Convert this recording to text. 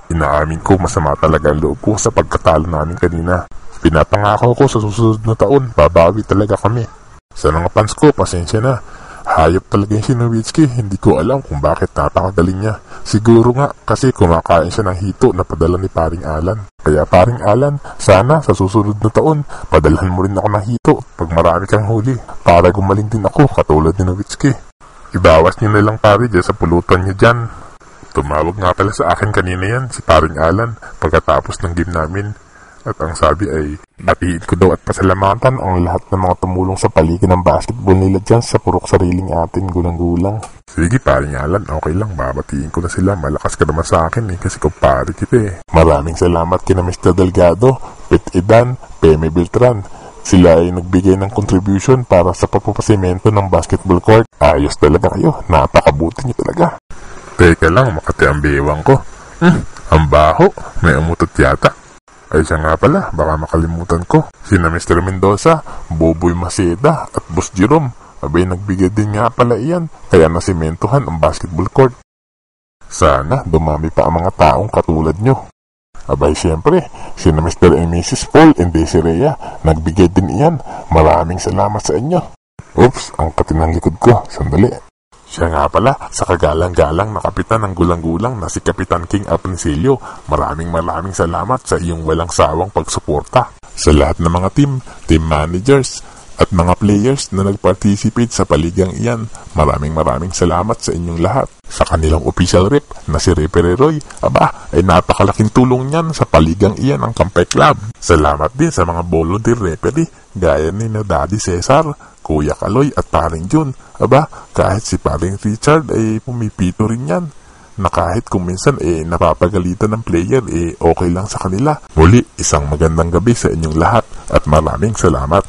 Inaamin ko masama talaga ang loob ko sa pagkatalo namin kanina. Pinapangako ko sa susunod na taon, babawi talaga kami. Sa mga fans ko, pasensya na. Hayop talaga yung si Nowitzki, hindi ko alam kung bakit napakagaling niya. Siguro nga kasi kumakain siya ng hito na padala ni Paring Alan. Kaya Paring Alan, sana sa susunod na taon, padalhan mo rin ako ng hito pag marami kang huli. Para gumaling din ako katulad ni Nowitzki. Ibawas niyo na lang pare dyan sa pulutan niyo dyan. Tumawag nga pala sa akin kanina yan, si Paring Alan, pagkatapos ng game namin. At ang sabi ay, batiin ko daw at pasalamatan ang lahat ng mga tumulong sa paligid ng basketball nila dyan sa purok sariling atin, gulang-gulang. Sige Paring Alan, okay lang, babatiin ko na sila. Malakas ka naman sa akin kasi kumpare kita eh. Maraming salamat kina Mr. Delgado, Pet Edan, Peme Beltran. Sila ay nagbigay ng contribution para sa pagpapasemento ng basketball court. Ayos talaga kayo, napakabuti niyo talaga. Teka lang, makati ang bewang ko. Ang baho, may umutot yata. Ay siya nga pala, baka makalimutan ko. Sina Mr. Mendoza, Boboy Maceda at Boss Jerome. Abay nagbigay din nga pala iyan, kaya nasimentohan ang basketball court. Sana dumami pa ang mga taong katulad nyo. Abay siyempre, sina Mr. and Mrs. Paul and Desirea, nagbigay din iyan. Maraming salamat sa inyo. Oops, ang katinang likod ko. Sandali. Siya nga pala, sa kagalang-galang na kapitan ng gulang-gulang na si Kapitan King Aprencilio. Maraming salamat sa iyong walang sawang pagsuporta. Sa lahat ng mga team managers, at mga players na nag-participate sa paligang iyan, maraming salamat sa inyong lahat. Sa kanilang official rep na si Referee Roy, ay napakalaking tulong niyan sa paligang iyan ng Kampay Club. Salamat din sa mga volunteer referee, gaya ni na Daddy Cesar, Kuya Kaloy at Paring Jun. Kahit si Paring Richard ay pumipito rin yan, na kahit kung minsan napapagalitan ng player okay lang sa kanila. Muli, isang magandang gabi sa inyong lahat at maraming salamat.